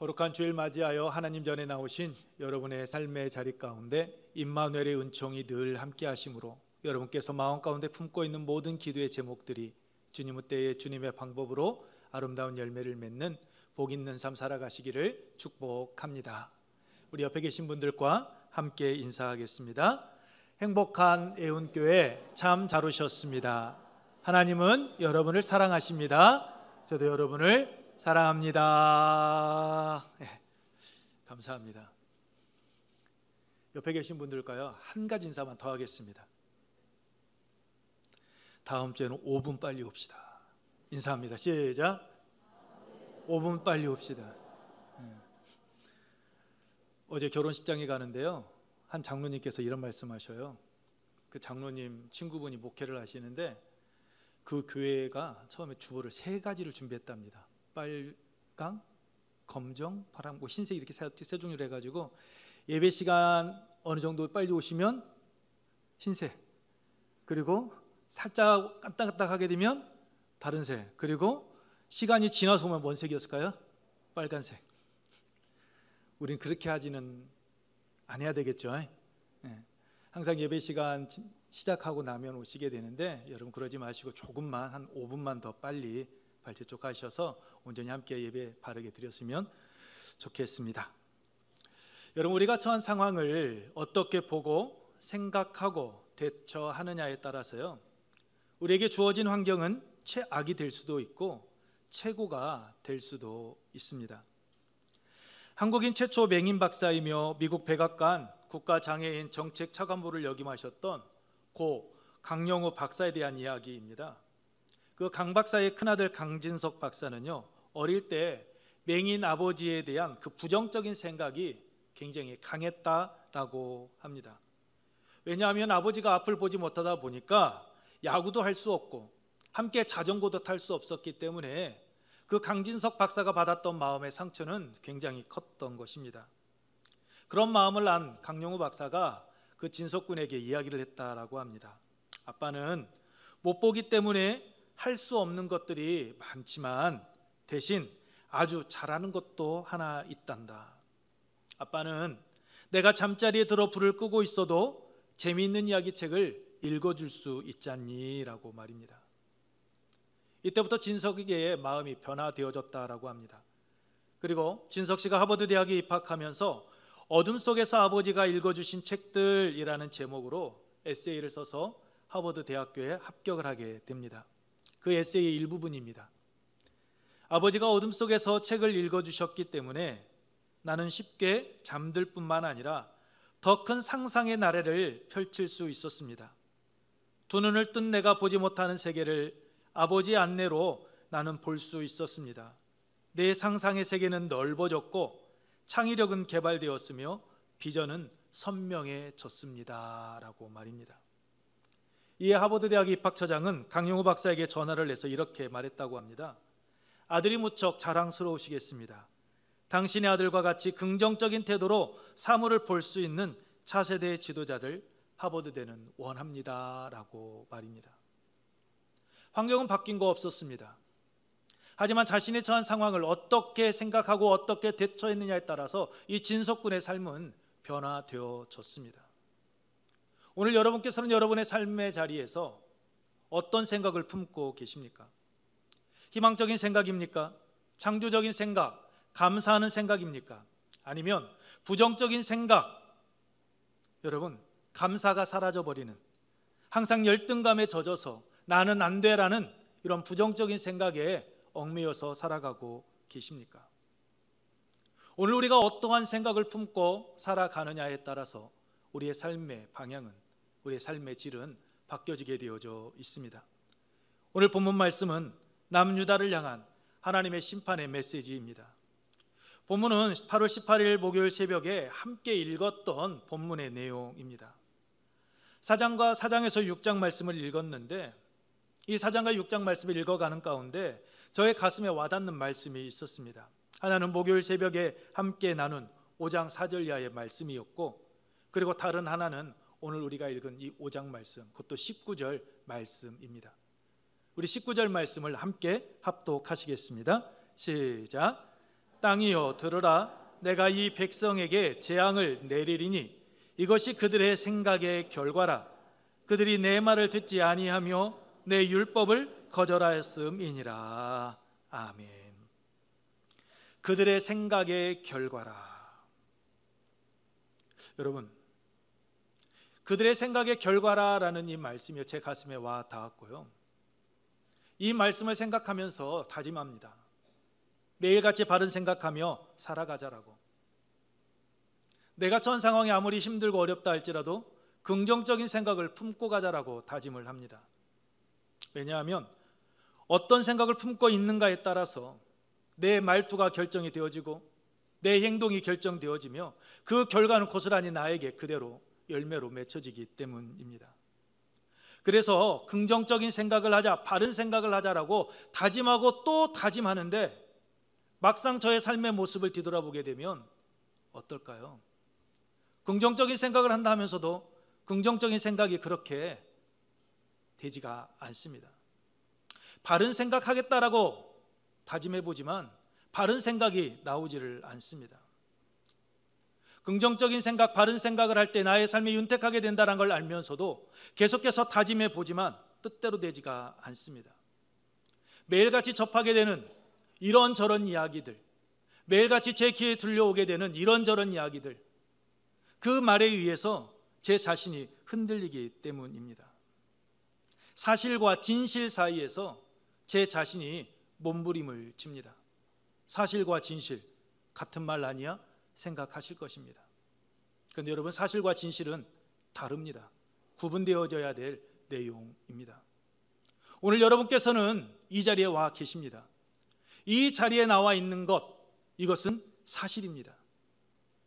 거룩한 주일 맞이하여 하나님 전에 나오신 여러분의 삶의 자리 가운데 임마누엘의 은총이 늘 함께 하심으로 여러분께서 마음 가운데 품고 있는 모든 기도의 제목들이 주님의 때에 주님의 방법으로 아름다운 열매를 맺는 복 있는 삶 살아가시기를 축복합니다. 우리 옆에 계신 분들과 함께 인사하겠습니다. 행복한 애운교회 참 잘 오셨습니다. 하나님은 여러분을 사랑하십니다. 저도 여러분을 사랑합니다. 네, 감사합니다. 옆에 계신 분들과요 한 가지 인사만 더 하겠습니다. 다음 주에는 5분 빨리 옵시다. 인사합니다. 시작. 5분 빨리 옵시다. 어제 결혼식장에 가는데요, 한 장로님께서 이런 말씀하셔요. 그 장로님 친구분이 목회를 하시는데 그 교회가 처음에 주보를 3가지를 준비했답니다. 빨강, 검정, 파랑, 흰색 이렇게 세 종류로 해가지고 예배 시간 어느 정도 빨리 오시면 흰색, 그리고 살짝 깜딱깜딱하게 되면 다른 색, 그리고 시간이 지나서 오면 뭔 색이었을까요? 빨간색. 우린 그렇게 하지는 안 해야 되겠죠. 항상 예배 시간 시작하고 나면 오시게 되는데 여러분 그러지 마시고 조금만, 한 5분만 더 빨리 발뒤쪽 가셔서 온전히 함께 예배 바르게 드렸으면 좋겠습니다. 여러분, 우리가 처한 상황을 어떻게 보고 생각하고 대처하느냐에 따라서요, 우리에게 주어진 환경은 최악이 될 수도 있고 최고가 될 수도 있습니다. 한국인 최초 맹인 박사이며 미국 백악관 국가장애인 정책 차관보를 역임하셨던 고 강영우 박사에 대한 이야기입니다. 그 강 박사의 큰아들 강진석 박사는요, 어릴 때 맹인 아버지에 대한 그 부정적인 생각이 굉장히 강했다라고 합니다. 왜냐하면 아버지가 앞을 보지 못하다 보니까 야구도 할 수 없고 함께 자전거도 탈 수 없었기 때문에 그 강진석 박사가 받았던 마음의 상처는 굉장히 컸던 것입니다. 그런 마음을 안 강영우 박사가 그 진석 군에게 이야기를 했다라고 합니다. 아빠는 못 보기 때문에 할 수 없는 것들이 많지만 대신 아주 잘하는 것도 하나 있단다. 아빠는 내가 잠자리에 들어 불을 끄고 있어도 재미있는 이야기책을 읽어줄 수 있잖니? 라고 말입니다. 이때부터 진석에게 마음이 변화되어졌다라고 합니다. 그리고 진석 씨가 하버드 대학에 입학하면서 어둠 속에서 아버지가 읽어주신 책들이라는 제목으로 에세이를 써서 하버드 대학교에 합격을 하게 됩니다. 그 에세이의 일부분입니다. 아버지가 어둠 속에서 책을 읽어주셨기 때문에 나는 쉽게 잠들 뿐만 아니라 더 큰 상상의 나래를 펼칠 수 있었습니다. 두 눈을 뜬 내가 보지 못하는 세계를 아버지의 안내로 나는 볼 수 있었습니다. 내 상상의 세계는 넓어졌고 창의력은 개발되었으며 비전은 선명해졌습니다. 라고 말입니다. 이에 하버드 대학 입학처장은 강영우 박사에게 전화를 해서 이렇게 말했다고 합니다. 아들이 무척 자랑스러우시겠습니다. 당신의 아들과 같이 긍정적인 태도로 사물을 볼 수 있는 차세대의 지도자들 하버드대는 원합니다. 라고 말입니다. 환경은 바뀐 거 없었습니다. 하지만 자신의 처한 상황을 어떻게 생각하고 어떻게 대처했느냐에 따라서 이 진석 군의 삶은 변화되어졌습니다. 오늘 여러분께서는 여러분의 삶의 자리에서 어떤 생각을 품고 계십니까? 희망적인 생각입니까? 창조적인 생각, 감사하는 생각입니까? 아니면 부정적인 생각, 여러분 감사가 사라져버리는, 항상 열등감에 젖어서 나는 안 돼라는 이런 부정적인 생각에 얽매여서 살아가고 계십니까? 오늘 우리가 어떠한 생각을 품고 살아가느냐에 따라서 우리의 삶의 방향은, 우리의 삶의 질은 바뀌어지게 되어져 있습니다. 오늘 본문 말씀은 남유다를 향한 하나님의 심판의 메시지입니다. 본문은 8월 18일 목요일 새벽에 함께 읽었던 본문의 내용입니다. 4장에서 6장 말씀을 읽었는데 이 4장과 6장 말씀을 읽어가는 가운데 저의 가슴에 와닿는 말씀이 있었습니다. 하나는 목요일 새벽에 함께 나눈 5장 4절 이하의 말씀이었고, 그리고 다른 하나는 오늘 우리가 읽은 이 5장 말씀, 그것도 19절 말씀입니다. 우리 19절 말씀을 함께 합독하시겠습니다. 시작. 땅이여 들으라. 내가 이 백성에게 재앙을 내리리니 이것이 그들의 생각의 결과라. 그들이 내 말을 듣지 아니하며 내 율법을 거절하였음이니라. 아멘. 그들의 생각의 결과라. 여러분, 그들의 생각의 결과라라는 이 말씀이 제 가슴에 와 닿았고요. 이 말씀을 생각하면서 다짐합니다. 매일같이 바른 생각하며 살아가자라고. 내가 전 상황이 아무리 힘들고 어렵다 할지라도 긍정적인 생각을 품고 가자라고 다짐을 합니다. 왜냐하면 어떤 생각을 품고 있는가에 따라서 내 말투가 결정이 되어지고 내 행동이 결정되어지며 그 결과는 고스란히 나에게 그대로 열매로 맺혀지기 때문입니다. 그래서 긍정적인 생각을 하자, 바른 생각을 하자라고 다짐하고 또 다짐하는데 막상 저의 삶의 모습을 뒤돌아보게 되면 어떨까요? 긍정적인 생각을 한다 하면서도 긍정적인 생각이 그렇게 되지가 않습니다. 바른 생각하겠다라고 다짐해보지만 바른 생각이 나오지를 않습니다. 긍정적인 생각, 바른 생각을 할 때 나의 삶이 윤택하게 된다는 걸 알면서도 계속해서 다짐해보지만 뜻대로 되지가 않습니다. 매일같이 접하게 되는 이런저런 이야기들, 매일같이 제 귀에 들려오게 되는 이런저런 이야기들, 그 말에 의해서 제 자신이 흔들리기 때문입니다. 사실과 진실 사이에서 제 자신이 몸부림을 칩니다. 사실과 진실 같은 말 아니야? 생각하실 것입니다. 그런데 여러분, 사실과 진실은 다릅니다. 구분되어져야 될 내용입니다. 오늘 여러분께서는 이 자리에 와 계십니다. 이 자리에 나와 있는 것, 이것은 사실입니다.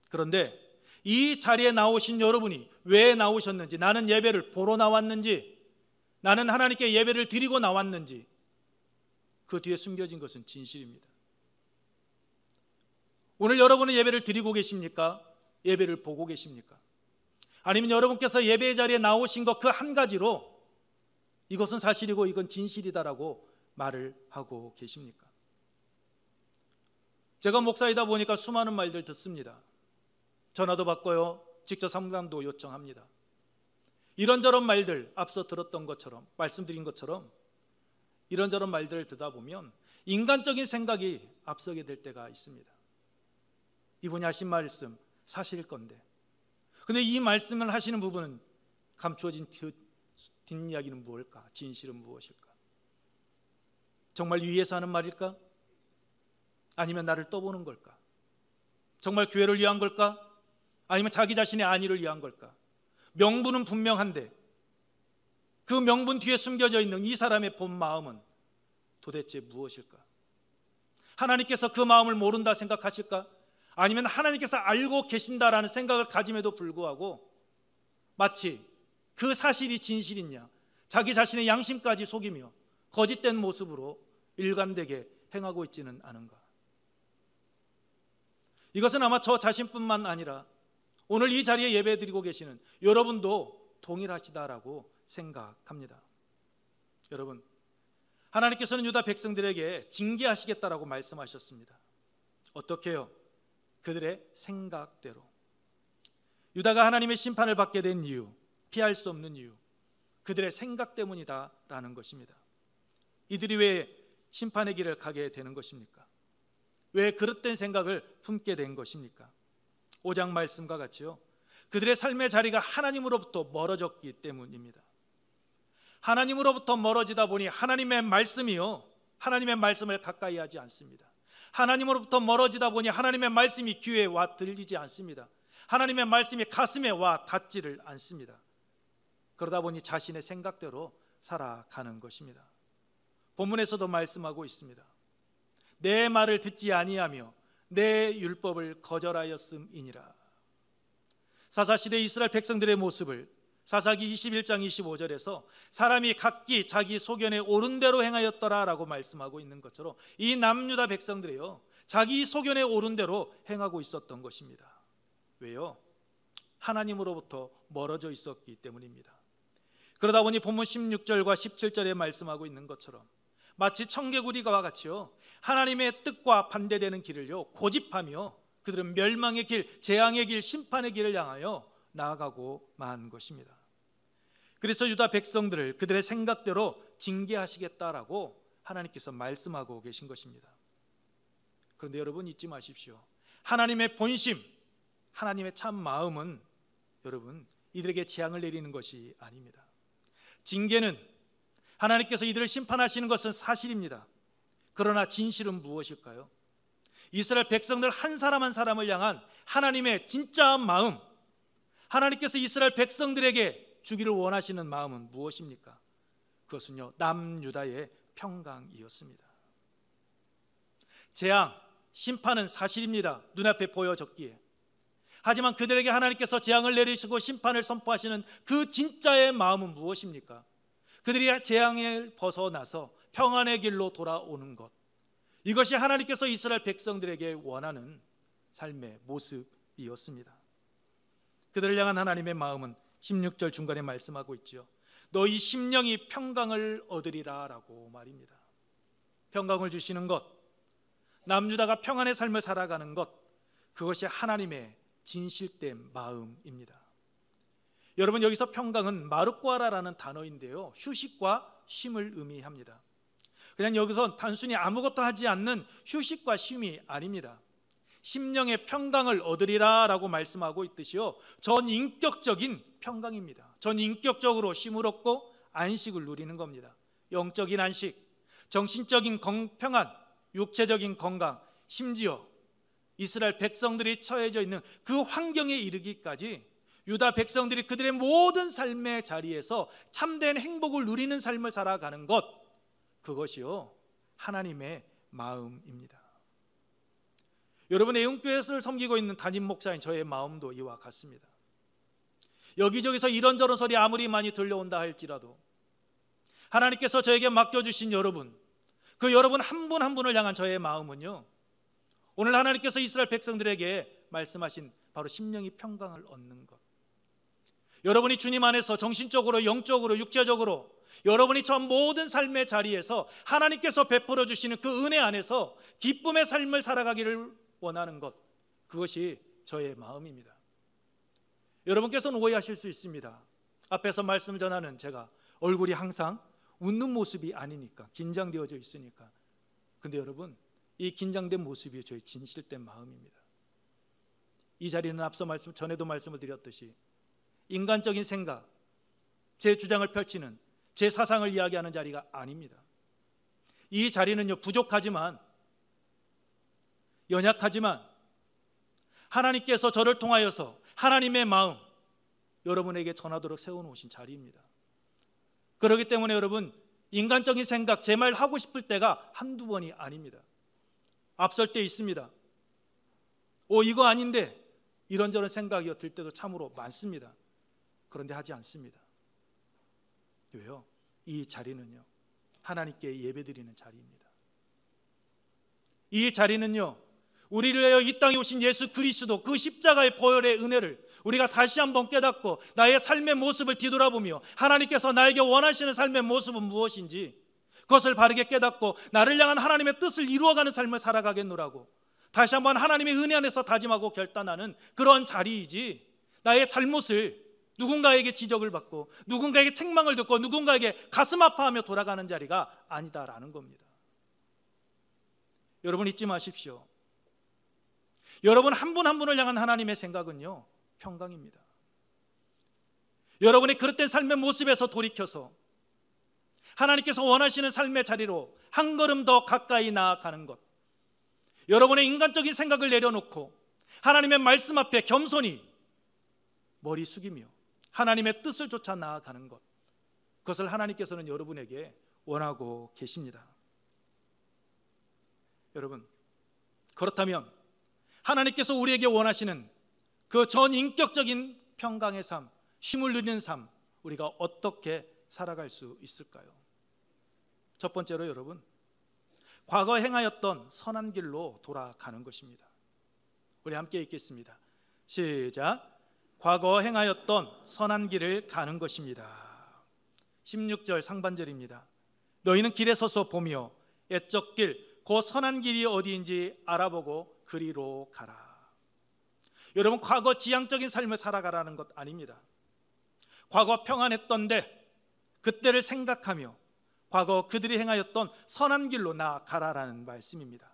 그런데 이 자리에 나오신 여러분이 왜 나오셨는지, 나는 예배를 보러 나왔는지, 나는 하나님께 예배를 드리고 나왔는지, 그 뒤에 숨겨진 것은 진실입니다. 오늘 여러분은 예배를 드리고 계십니까? 예배를 보고 계십니까? 아니면 여러분께서 예배의 자리에 나오신 것 그 한 가지로 이것은 사실이고 이건 진실이다라고 말을 하고 계십니까? 제가 목사이다 보니까 수많은 말들 듣습니다. 전화도 받고요, 직접 상담도 요청합니다. 이런저런 말들, 앞서 들었던 것처럼, 말씀드린 것처럼 이런저런 말들을 듣다 보면 인간적인 생각이 앞서게 될 때가 있습니다. 이분이 하신 말씀 사실일 건데, 근데 이 말씀을 하시는 부분은 감추어진 뒷이야기는 무엇일까? 진실은 무엇일까? 정말 위에서 하는 말일까? 아니면 나를 떠보는 걸까? 정말 교회를 위한 걸까? 아니면 자기 자신의 안위를 위한 걸까? 명분은 분명한데 그 명분 뒤에 숨겨져 있는 이 사람의 본 마음은 도대체 무엇일까? 하나님께서 그 마음을 모른다 생각하실까? 아니면 하나님께서 알고 계신다라는 생각을 가짐에도 불구하고 마치 그 사실이 진실이냐, 자기 자신의 양심까지 속이며 거짓된 모습으로 일관되게 행하고 있지는 않은가? 이것은 아마 저 자신뿐만 아니라 오늘 이 자리에 예배드리고 계시는 여러분도 동일하시다라고 생각합니다. 여러분, 하나님께서는 유다 백성들에게 징계하시겠다라고 말씀하셨습니다. 어떻게 해요? 그들의 생각대로. 유다가 하나님의 심판을 받게 된 이유, 피할 수 없는 이유, 그들의 생각 때문이다라는 것입니다. 이들이 왜 심판의 길을 가게 되는 것입니까? 왜 그릇된 생각을 품게 된 것입니까? 5장 말씀과 같이요, 그들의 삶의 자리가 하나님으로부터 멀어졌기 때문입니다. 하나님으로부터 멀어지다 보니 하나님의 말씀이요, 하나님의 말씀을 가까이 하지 않습니다. 하나님으로부터 멀어지다 보니 하나님의 말씀이 귀에 와 들리지 않습니다. 하나님의 말씀이 가슴에 와 닿지를 않습니다. 그러다 보니 자신의 생각대로 살아가는 것입니다. 본문에서도 말씀하고 있습니다. 내 말을 듣지 아니하며 내 율법을 거절하였음이니라. 사사시대 이스라엘 백성들의 모습을 사사기 21장 25절에서 사람이 각기 자기 소견에 옳은 대로 행하였더라라고 말씀하고 있는 것처럼 이 남유다 백성들이요, 자기 소견에 옳은 대로 행하고 있었던 것입니다. 왜요? 하나님으로부터 멀어져 있었기 때문입니다. 그러다 보니 본문 16절과 17절에 말씀하고 있는 것처럼 마치 청개구리와 같이요, 하나님의 뜻과 반대되는 길을요 고집하며 그들은 멸망의 길, 재앙의 길, 심판의 길을 향하여 나아가고 만 것입니다. 그래서 유다 백성들을 그들의 생각대로 징계하시겠다라고 하나님께서 말씀하고 계신 것입니다. 그런데 여러분 잊지 마십시오. 하나님의 본심, 하나님의 참 마음은 여러분 이들에게 재앙을 내리는 것이 아닙니다. 징계는 하나님께서 이들을 심판하시는 것은 사실입니다. 그러나 진실은 무엇일까요? 이스라엘 백성들 한 사람 한 사람을 향한 하나님의 진짜 마음, 하나님께서 이스라엘 백성들에게 주기를 원하시는 마음은 무엇입니까? 그것은요, 남유다의 평강이었습니다. 재앙, 심판은 사실입니다. 눈앞에 보여졌기에. 하지만 그들에게 하나님께서 재앙을 내리시고 심판을 선포하시는 그 진짜의 마음은 무엇입니까? 그들이 재앙을 벗어나서 평안의 길로 돌아오는 것, 이것이 하나님께서 이스라엘 백성들에게 원하는 삶의 모습이었습니다. 그들을 향한 하나님의 마음은 16절 중간에 말씀하고 있죠. 너희 심령이 평강을 얻으리라 라고 말입니다. 평강을 주시는 것, 남유다가 평안의 삶을 살아가는 것, 그것이 하나님의 진실된 마음입니다. 여러분, 여기서 평강은 마르꼬아라라는 단어인데요, 휴식과 쉼을 의미합니다. 그냥 여기서 단순히 아무것도 하지 않는 휴식과 쉼이 아닙니다. 심령의 평강을 얻으리라 라고 말씀하고 있듯이요, 전인격적인 평강입니다. 전인격적으로 쉼을 얻고 안식을 누리는 겁니다. 영적인 안식, 정신적인 평안, 육체적인 건강, 심지어 이스라엘 백성들이 처해져 있는 그 환경에 이르기까지 유다 백성들이 그들의 모든 삶의 자리에서 참된 행복을 누리는 삶을 살아가는 것, 그것이요 하나님의 마음입니다. 여러분, 애웅교회를 섬기고 있는 담임 목사인 저의 마음도 이와 같습니다. 여기저기서 이런저런 소리 아무리 많이 들려온다 할지라도 하나님께서 저에게 맡겨주신 여러분, 그 여러분 한 분 한 분을 향한 저의 마음은요, 오늘 하나님께서 이스라엘 백성들에게 말씀하신 바로 심령이 평강을 얻는 것, 여러분이 주님 안에서 정신적으로, 영적으로, 육체적으로 여러분이 전 모든 삶의 자리에서 하나님께서 베풀어 주시는 그 은혜 안에서 기쁨의 삶을 살아가기를 원하는 것, 그것이 저의 마음입니다. 여러분께서는 오해하실 수 있습니다. 앞에서 말씀 전하는 제가 얼굴이 항상 웃는 모습이 아니니까, 긴장되어져 있으니까. 근데 여러분, 이 긴장된 모습이 저의 진실된 마음입니다. 이 자리는 앞서 전에도 말씀을 드렸듯이 인간적인 생각, 제 주장을 펼치는, 제 사상을 이야기하는 자리가 아닙니다. 이 자리는요, 부족하지만, 연약하지만 하나님께서 저를 통하여서 하나님의 마음 여러분에게 전하도록 세워놓으신 자리입니다. 그렇기 때문에 여러분, 인간적인 생각, 제 말 하고 싶을 때가 한두 번이 아닙니다. 앞설 때 있습니다. 이거 아닌데, 이런저런 생각이 들 때도 참으로 많습니다. 그런데 하지 않습니다. 왜요? 이 자리는요, 하나님께 예배드리는 자리입니다. 이 자리는요, 우리를 위하여 이 땅에 오신 예수 그리스도 그 십자가의 보혈의 은혜를 우리가 다시 한번 깨닫고 나의 삶의 모습을 뒤돌아보며 하나님께서 나에게 원하시는 삶의 모습은 무엇인지 그것을 바르게 깨닫고 나를 향한 하나님의 뜻을 이루어가는 삶을 살아가겠노라고 다시 한번 하나님의 은혜 안에서 다짐하고 결단하는 그런 자리이지, 나의 잘못을 누군가에게 지적을 받고 누군가에게 책망을 듣고 누군가에게 가슴 아파하며 돌아가는 자리가 아니다라는 겁니다. 여러분, 잊지 마십시오. 여러분 한 분 한 분을 향한 하나님의 생각은요, 평강입니다. 여러분의 그릇된 삶의 모습에서 돌이켜서 하나님께서 원하시는 삶의 자리로 한 걸음 더 가까이 나아가는 것, 여러분의 인간적인 생각을 내려놓고 하나님의 말씀 앞에 겸손히 머리 숙이며 하나님의 뜻을 쫓아 나아가는 것, 그것을 하나님께서는 여러분에게 원하고 계십니다. 여러분, 그렇다면 하나님께서 우리에게 원하시는 그 전인격적인 평강의 삶, 쉼을 누리는 삶, 우리가 어떻게 살아갈 수 있을까요? 첫 번째로 여러분, 과거 행하였던 선한 길로 돌아가는 것입니다. 우리 함께 읽겠습니다. 시작. 과거 행하였던 선한 길을 가는 것입니다. 16절 상반절입니다. 너희는 길에 서서 보며 옛적 길, 그 선한 길이 어디인지 알아보고 그리로 가라. 여러분, 과거 지향적인 삶을 살아가라는 것 아닙니다. 과거 평안했던데 그때를 생각하며 과거 그들이 행하였던 선한 길로 나아가라라는 말씀입니다.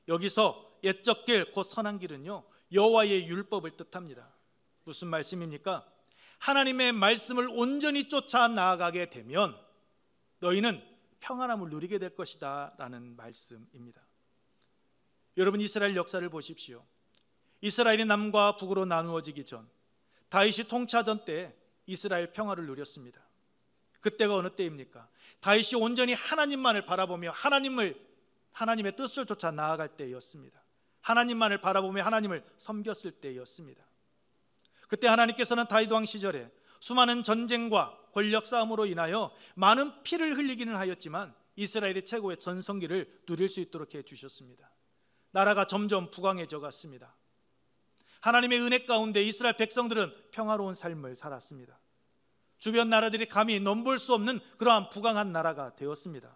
여기서 옛적 길, 곧 선한 길은요, 여호와의 율법을 뜻합니다. 무슨 말씀입니까? 하나님의 말씀을 온전히 쫓아 나아가게 되면 너희는 평안함을 누리게 될 것이다 라는 말씀입니다. 여러분, 이스라엘 역사를 보십시오. 이스라엘이 남과 북으로 나누어지기 전, 다윗이 통치하던 때 이스라엘 평화를 누렸습니다. 그때가 어느 때입니까? 다윗이 온전히 하나님만을 바라보며 하나님의 뜻을 쫓아 나아갈 때였습니다. 하나님만을 바라보며 하나님을 섬겼을 때였습니다. 그때 하나님께서는 다윗 왕 시절에 수많은 전쟁과 권력 싸움으로 인하여 많은 피를 흘리기는 하였지만 이스라엘이 최고의 전성기를 누릴 수 있도록 해주셨습니다. 나라가 점점 부강해져 갔습니다. 하나님의 은혜 가운데 이스라엘 백성들은 평화로운 삶을 살았습니다. 주변 나라들이 감히 넘볼 수 없는 그러한 부강한 나라가 되었습니다.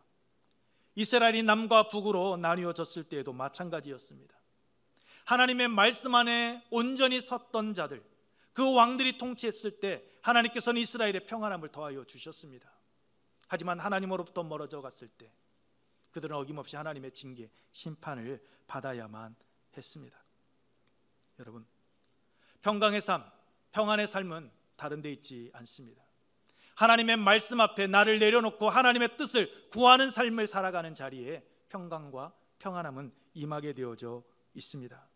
이스라엘이 남과 북으로 나뉘어졌을 때에도 마찬가지였습니다. 하나님의 말씀 안에 온전히 섰던 자들, 그 왕들이 통치했을 때 하나님께서는 이스라엘의 평안함을 더하여 주셨습니다. 하지만 하나님으로부터 멀어져 갔을 때 그들은 어김없이 하나님의 징계, 심판을 받아야만 했습니다. 여러분, 평강의 삶, 평안의 삶은 다른 데 있지 않습니다. 하나님의 말씀 앞에 나를 내려놓고 하나님의 뜻을 구하는 삶을 살아가는 자리에 평강과 평안함은 임하게 되어져 있습니다.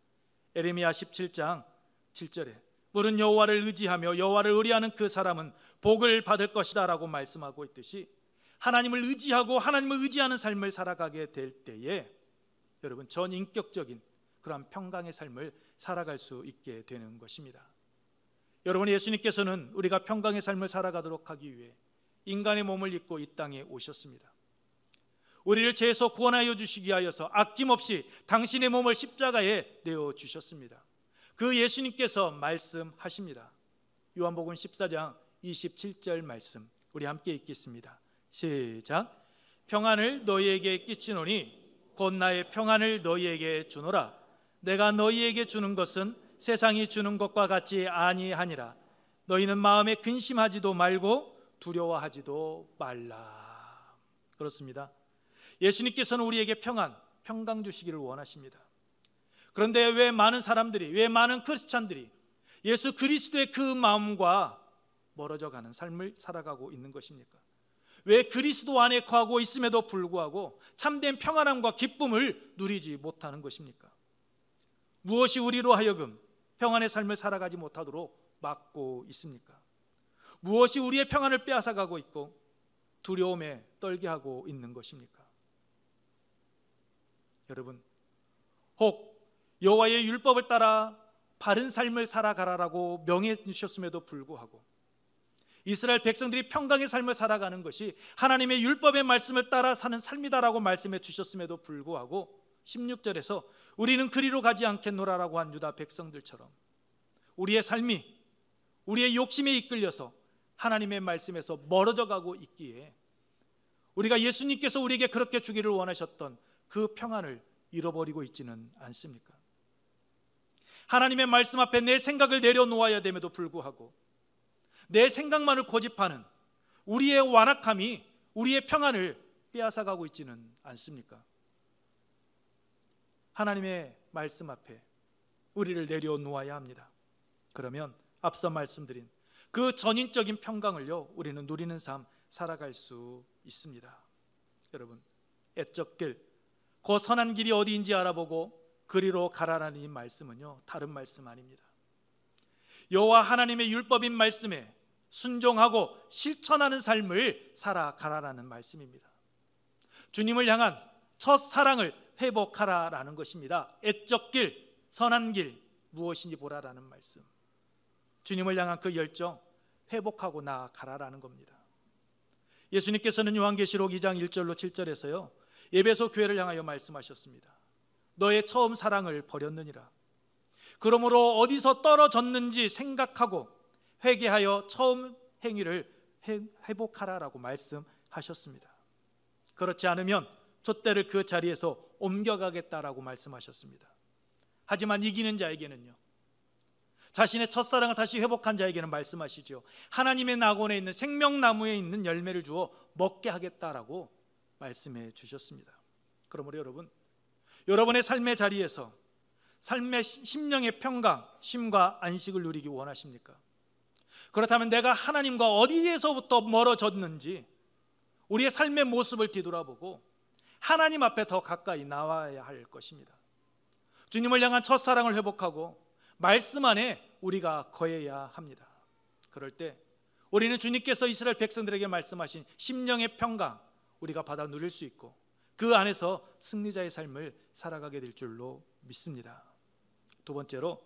에레미야 17장 7절에 물은 여호와를 의지하며 여호와를 의뢰하는 그 사람은 복을 받을 것이다 라고 말씀하고 있듯이 하나님을 의지하고 하나님을 의지하는 삶을 살아가게 될 때에 여러분, 전인격적인 그러한 평강의 삶을 살아갈 수 있게 되는 것입니다. 여러분, 예수님께서는 우리가 평강의 삶을 살아가도록 하기 위해 인간의 몸을 입고 이 땅에 오셨습니다. 우리를 죄에서 구원하여 주시기 위하여서 아낌없이 당신의 몸을 십자가에 내어주셨습니다. 그 예수님께서 말씀하십니다. 요한복음 14장 27절 말씀, 우리 함께 읽겠습니다. 시작. 평안을 너희에게 끼치노니 곧 나의 평안을 너희에게 주노라. 내가 너희에게 주는 것은 세상이 주는 것과 같지 아니하니라. 너희는 마음에 근심하지도 말고 두려워하지도 말라. 그렇습니다. 예수님께서는 우리에게 평강 주시기를 원하십니다. 그런데 왜 많은 사람들이, 왜 많은 크리스찬들이 예수 그리스도의 그 마음과 멀어져 가는 삶을 살아가고 있는 것입니까? 왜 그리스도 안에 거하고 있음에도 불구하고 참된 평안함과 기쁨을 누리지 못하는 것입니까? 무엇이 우리로 하여금 평안의 삶을 살아가지 못하도록 막고 있습니까? 무엇이 우리의 평안을 빼앗아가고 있고 두려움에 떨게 하고 있는 것입니까? 여러분, 혹 여호와의 율법을 따라 바른 삶을 살아가라라고 명해 주셨음에도 불구하고 이스라엘 백성들이 평강의 삶을 살아가는 것이 하나님의 율법의 말씀을 따라 사는 삶이다라고 말씀해 주셨음에도 불구하고 16절에서 우리는 그리로 가지 않겠노라라고 한 유다 백성들처럼 우리의 삶이 우리의 욕심에 이끌려서 하나님의 말씀에서 멀어져 가고 있기에 우리가 예수님께서 우리에게 그렇게 주기를 원하셨던 그 평안을 잃어버리고 있지는 않습니까? 하나님의 말씀 앞에 내 생각을 내려놓아야 됨에도 불구하고 내 생각만을 고집하는 우리의 완악함이 우리의 평안을 빼앗아가고 있지는 않습니까? 하나님의 말씀 앞에 우리를 내려놓아야 합니다. 그러면 앞서 말씀드린 그 전인적인 평강을요, 우리는 누리는 삶 살아갈 수 있습니다. 여러분, 옛적 길, 그 선한 길이 어디인지 알아보고 그리로 가라라는 이 말씀은요, 다른 말씀 아닙니다. 여호와 하나님의 율법인 말씀에 순종하고 실천하는 삶을 살아가라라는 말씀입니다. 주님을 향한 첫 사랑을 회복하라라는 것입니다. 옛적 길, 선한 길 무엇인지 보라라는 말씀. 주님을 향한 그 열정 회복하고 나아가라라는 겁니다. 예수님께서는 요한계시록 2장 1절로 7절에서요 에베소 교회를 향하여 말씀하셨습니다. 너의 처음 사랑을 버렸느니라. 그러므로 어디서 떨어졌는지 생각하고 회개하여 처음 행위를 회복하라라고 말씀하셨습니다. 그렇지 않으면 촛대를 그 자리에서 옮겨가겠다라고 말씀하셨습니다. 하지만 이기는 자에게는요, 자신의 첫사랑을 다시 회복한 자에게는 말씀하시죠. 하나님의 낙원에 있는 생명나무에 있는 열매를 주어 먹게 하겠다라고 말씀해 주셨습니다. 그러므로 여러분, 여러분의 삶의 자리에서 삶의 심령의 평강, 쉼과 안식을 누리기 원하십니까? 그렇다면 내가 하나님과 어디에서부터 멀어졌는지 우리의 삶의 모습을 뒤돌아보고 하나님 앞에 더 가까이 나와야 할 것입니다. 주님을 향한 첫사랑을 회복하고 말씀 안에 우리가 거해야 합니다. 그럴 때 우리는 주님께서 이스라엘 백성들에게 말씀하신 심령의 평강 우리가 받아 누릴 수 있고 그 안에서 승리자의 삶을 살아가게 될 줄로 믿습니다. 두 번째로,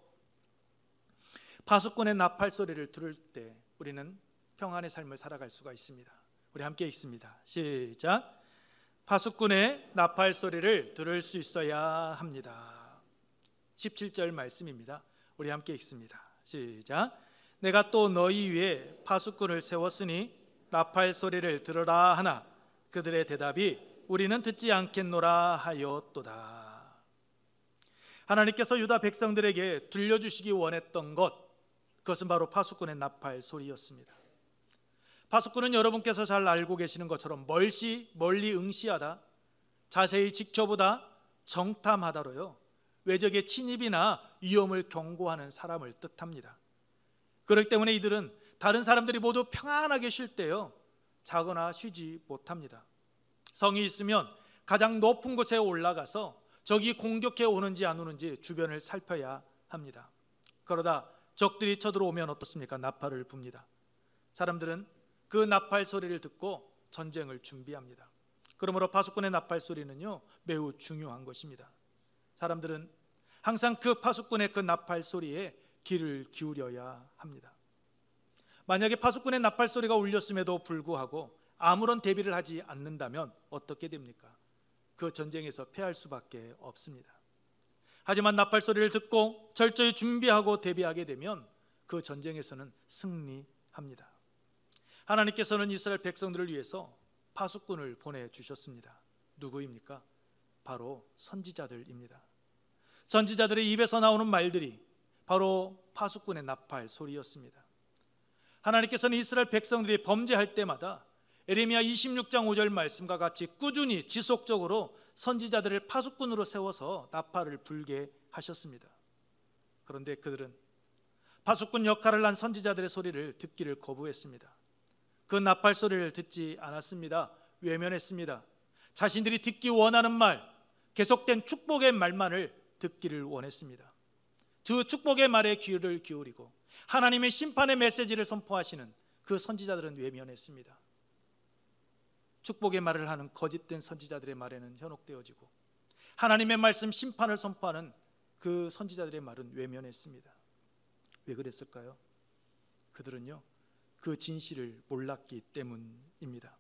파수꾼의 나팔 소리를 들을 때 우리는 평안의 삶을 살아갈 수가 있습니다. 우리 함께 읽습니다. 시작. 파수꾼의 나팔 소리를 들을 수 있어야 합니다. 17절 말씀입니다. 우리 함께 읽습니다. 시작. 내가 또 너희 위에 파수꾼을 세웠으니 나팔 소리를 들으라 하나 그들의 대답이 우리는 듣지 않겠노라 하였도다. 하나님께서 유다 백성들에게 들려주시기 원했던 것, 그것은 바로 파수꾼의 나팔 소리였습니다. 파수꾼은 여러분께서 잘 알고 계시는 것처럼 멀리 응시하다, 자세히 지켜보다, 정탐하다로요, 외적의 침입이나 위험을 경고하는 사람을 뜻합니다. 그렇기 때문에 이들은 다른 사람들이 모두 평안하게 쉴 때요, 자거나 쉬지 못합니다. 성이 있으면 가장 높은 곳에 올라가서 적이 공격해 오는지 안 오는지 주변을 살펴야 합니다. 그러다 적들이 쳐들어오면 어떻습니까? 나팔을 붑니다. 사람들은 그 나팔 소리를 듣고 전쟁을 준비합니다. 그러므로 파수꾼의 나팔 소리는요, 매우 중요한 것입니다. 사람들은 항상 그 파수꾼의 그 나팔 소리에 귀를 기울여야 합니다. 만약에 파수꾼의 나팔 소리가 울렸음에도 불구하고 아무런 대비를 하지 않는다면 어떻게 됩니까? 그 전쟁에서 패할 수밖에 없습니다. 하지만 나팔 소리를 듣고 철저히 준비하고 대비하게 되면 그 전쟁에서는 승리합니다. 하나님께서는 이스라엘 백성들을 위해서 파수꾼을 보내주셨습니다. 누구입니까? 바로 선지자들입니다. 선지자들의 입에서 나오는 말들이 바로 파수꾼의 나팔 소리였습니다. 하나님께서는 이스라엘 백성들이 범죄할 때마다 에레미야 26장 5절 말씀과 같이 꾸준히 지속적으로 선지자들을 파수꾼으로 세워서 나팔을 불게 하셨습니다. 그런데 그들은 파수꾼 역할을 한 선지자들의 소리를 듣기를 거부했습니다. 그 나팔 소리를 듣지 않았습니다. 외면했습니다. 자신들이 듣기 원하는 말, 계속된 축복의 말만을 듣기를 원했습니다. 그 축복의 말에 귀를 기울이고 하나님의 심판의 메시지를 선포하시는 그 선지자들은 외면했습니다. 축복의 말을 하는 거짓된 선지자들의 말에는 현혹되어지고 하나님의 말씀 심판을 선포하는 그 선지자들의 말은 외면했습니다. 왜 그랬을까요? 그들은요, 그 진실을 몰랐기 때문입니다.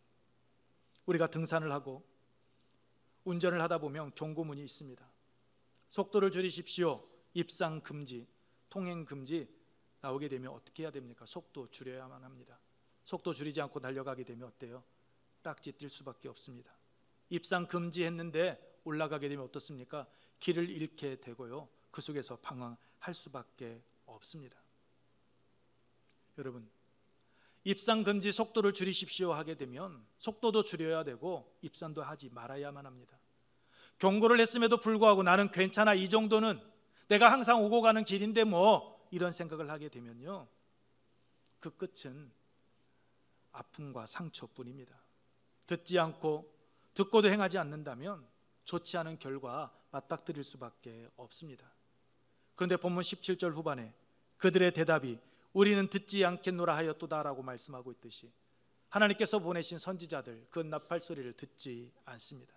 우리가 등산을 하고 운전을 하다 보면 경고문이 있습니다. 속도를 줄이십시오, 입상 금지, 통행 금지 나오게 되면 어떻게 해야 됩니까? 속도 줄여야만 합니다. 속도 줄이지 않고 달려가게 되면 어때요? 딱지 뛸 수밖에 없습니다. 입상 금지했는데 올라가게 되면 어떻습니까? 길을 잃게 되고요, 그 속에서 방황할 수밖에 없습니다. 여러분, 입상 금지 속도를 줄이십시오 하게 되면 속도도 줄여야 되고 입산도 하지 말아야만 합니다. 경고를 했음에도 불구하고 나는 괜찮아, 이 정도는 내가 항상 오고 가는 길인데 뭐, 이런 생각을 하게 되면요, 그 끝은 아픔과 상처뿐입니다. 듣지 않고 듣고도 행하지 않는다면 좋지 않은 결과 맞닥뜨릴 수밖에 없습니다. 그런데 본문 17절 후반에 그들의 대답이 우리는 듣지 않겠노라 하였도다라고 말씀하고 있듯이 하나님께서 보내신 선지자들 그 나팔 소리를 듣지 않습니다.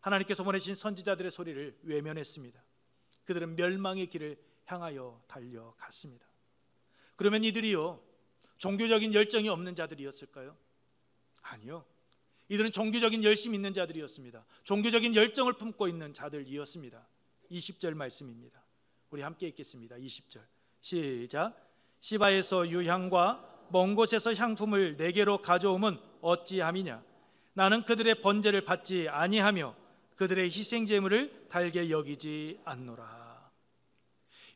하나님께서 보내신 선지자들의 소리를 외면했습니다. 그들은 멸망의 길을 향하여 달려갔습니다. 그러면 이들이요, 종교적인 열정이 없는 자들이었을까요? 아니요, 이들은 종교적인 열심이 있는 자들이었습니다. 종교적인 열정을 품고 있는 자들이었습니다. 20절 말씀입니다. 우리 함께 읽겠습니다. 20절 시작. 시바에서 유향과 먼 곳에서 향품을 내게로 가져오면 어찌함이냐? 나는 그들의 번제를 받지 아니하며 그들의 희생 제물을 달게 여기지 않노라.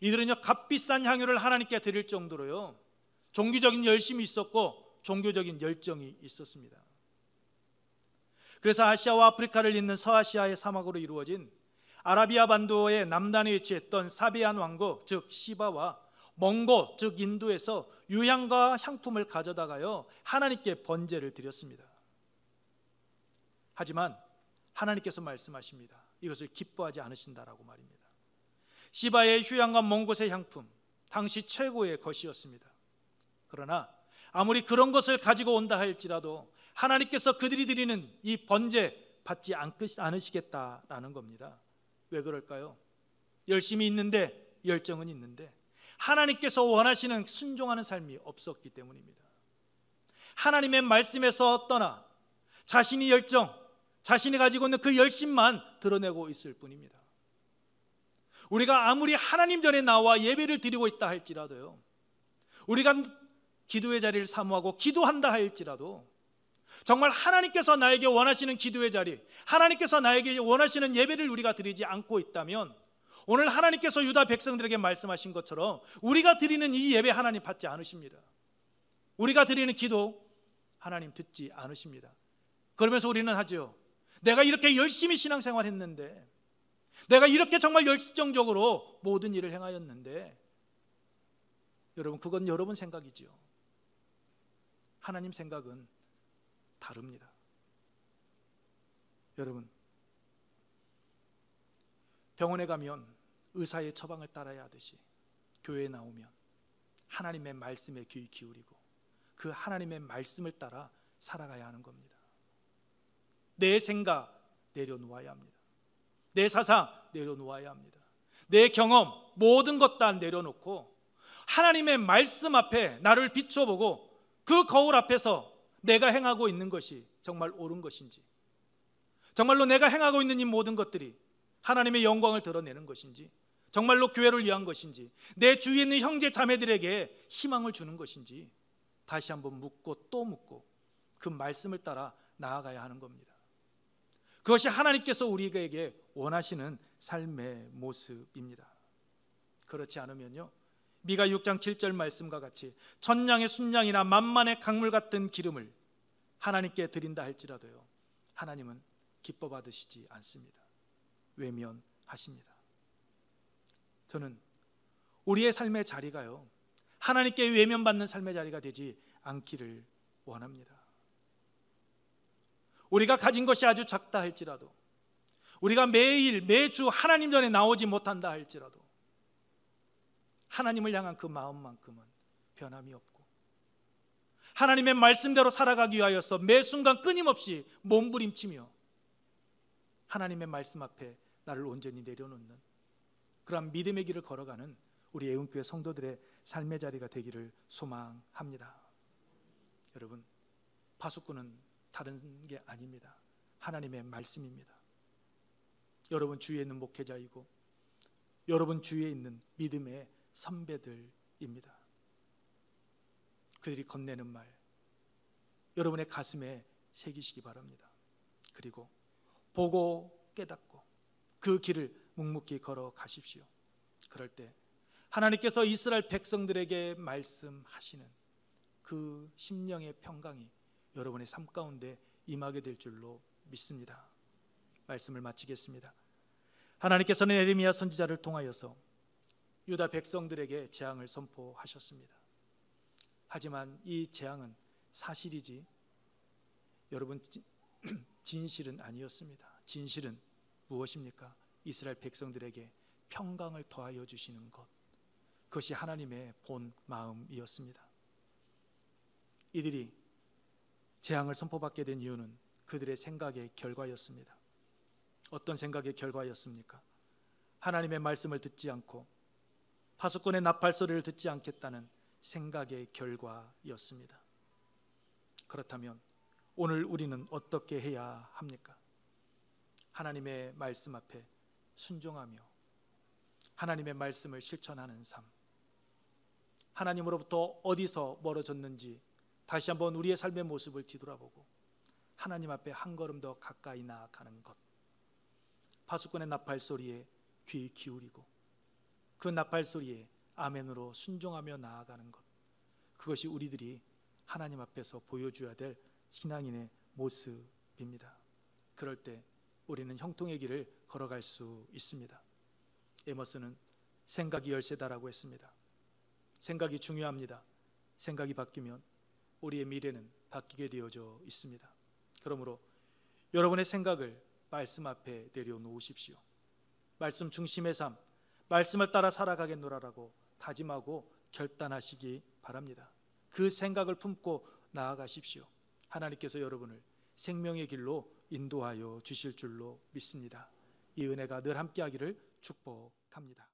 이들은요, 값비싼 향유를 하나님께 드릴 정도로요, 종교적인 열심이 있었고 종교적인 열정이 있었습니다. 그래서 아시아와 아프리카를 잇는 서아시아의 사막으로 이루어진 아라비아 반도의 남단에 위치했던 사베안 왕국, 즉 시바와 몽고, 즉 인도에서 유향과 향품을 가져다가요 하나님께 번제를 드렸습니다. 하지만 하나님께서 말씀하십니다. 이것을 기뻐하지 않으신다라고 말입니다. 시바의 휴양과 먼 곳의 향품, 당시 최고의 것이었습니다. 그러나 아무리 그런 것을 가지고 온다 할지라도 하나님께서 그들이 드리는 이 번제 받지 않으시겠다라는 겁니다. 왜 그럴까요? 열심이 있는데, 열정은 있는데 하나님께서 원하시는 순종하는 삶이 없었기 때문입니다. 하나님의 말씀에서 떠나 자신이 열정, 자신이 가지고 있는 그 열심만 드러내고 있을 뿐입니다. 우리가 아무리 하나님 전에 나와 예배를 드리고 있다 할지라도요, 우리가 기도의 자리를 사모하고 기도한다 할지라도 정말 하나님께서 나에게 원하시는 기도의 자리, 하나님께서 나에게 원하시는 예배를 우리가 드리지 않고 있다면 오늘 하나님께서 유다 백성들에게 말씀하신 것처럼 우리가 드리는 이 예배 하나님 받지 않으십니다. 우리가 드리는 기도 하나님 듣지 않으십니다. 그러면서 우리는 하죠. 내가 이렇게 열심히 신앙생활 했는데, 내가 이렇게 정말 열정적으로 모든 일을 행하였는데, 여러분, 그건 여러분 생각이지요. 하나님 생각은 다릅니다. 여러분, 병원에 가면 의사의 처방을 따라야 하듯이 교회에 나오면 하나님의 말씀에 귀 기울이고 그 하나님의 말씀을 따라 살아가야 하는 겁니다. 내 생각 내려놓아야 합니다. 내 사상 내려놓아야 합니다. 내 경험 모든 것 다 내려놓고 하나님의 말씀 앞에 나를 비춰보고 그 거울 앞에서 내가 행하고 있는 것이 정말 옳은 것인지, 정말로 내가 행하고 있는 이 모든 것들이 하나님의 영광을 드러내는 것인지, 정말로 교회를 위한 것인지, 내 주위에 있는 형제 자매들에게 희망을 주는 것인지 다시 한번 묻고 또 묻고 그 말씀을 따라 나아가야 하는 겁니다. 그것이 하나님께서 우리에게 원하시는 삶의 모습입니다. 그렇지 않으면요, 미가 6장 7절 말씀과 같이 천냥의 순양이나 만만의 강물 같은 기름을 하나님께 드린다 할지라도요, 하나님은 기뻐 받으시지 않습니다. 외면하십니다. 저는 우리의 삶의 자리가요, 하나님께 외면받는 삶의 자리가 되지 않기를 원합니다. 우리가 가진 것이 아주 작다 할지라도, 우리가 매일 매주 하나님 전에 나오지 못한다 할지라도 하나님을 향한 그 마음만큼은 변함이 없고, 하나님의 말씀대로 살아가기 위하여서 매 순간 끊임없이 몸부림치며 하나님의 말씀 앞에 나를 온전히 내려놓는 그러한 믿음의 길을 걸어가는 우리 애운교회 성도들의 삶의 자리가 되기를 소망합니다. 여러분, 파수꾼은 다른 게 아닙니다. 하나님의 말씀입니다. 여러분 주위에 있는 목회자이고 여러분 주위에 있는 믿음의 선배들입니다. 그들이 건네는 말 여러분의 가슴에 새기시기 바랍니다. 그리고 보고 깨닫고 그 길을 묵묵히 걸어가십시오. 그럴 때 하나님께서 이스라엘 백성들에게 말씀하시는 그 심령의 평강이 여러분의 삶 가운데 임하게 될 줄로 믿습니다. 말씀을 마치겠습니다. 하나님께서는 예레미야 선지자를 통하여서 유다 백성들에게 재앙을 선포하셨습니다. 하지만 이 재앙은 사실이지 여러분 진실은 아니었습니다. 진실은 무엇입니까? 이스라엘 백성들에게 평강을 더하여 주시는 것, 그것이 하나님의 본 마음이었습니다. 이들이 재앙을 선포받게 된 이유는 그들의 생각의 결과였습니다. 어떤 생각의 결과였습니까? 하나님의 말씀을 듣지 않고 파수꾼의 나팔 소리를 듣지 않겠다는 생각의 결과였습니다. 그렇다면 오늘 우리는 어떻게 해야 합니까? 하나님의 말씀 앞에 순종하며 하나님의 말씀을 실천하는 삶, 하나님으로부터 어디서 멀어졌는지 다시 한번 우리의 삶의 모습을 뒤돌아보고 하나님 앞에 한 걸음 더 가까이 나아가는 것, 파수꾼의 나팔 소리에 귀 기울이고 그 나팔 소리에 아멘으로 순종하며 나아가는 것, 그것이 우리들이 하나님 앞에서 보여줘야 될 신앙인의 모습입니다. 그럴 때 우리는 형통의 길을 걸어갈 수 있습니다. 에머스는 생각이 열쇠다라고 했습니다. 생각이 중요합니다. 생각이 바뀌면 우리의 미래는 바뀌게 되어져 있습니다. 그러므로 여러분의 생각을 말씀 앞에 내려놓으십시오. 말씀 중심의 삶, 말씀을 따라 살아가겠노라라고 다짐하고 결단하시기 바랍니다. 그 생각을 품고 나아가십시오. 하나님께서 여러분을 생명의 길로 인도하여 주실 줄로 믿습니다. 이 은혜가 늘 함께하기를 축복합니다.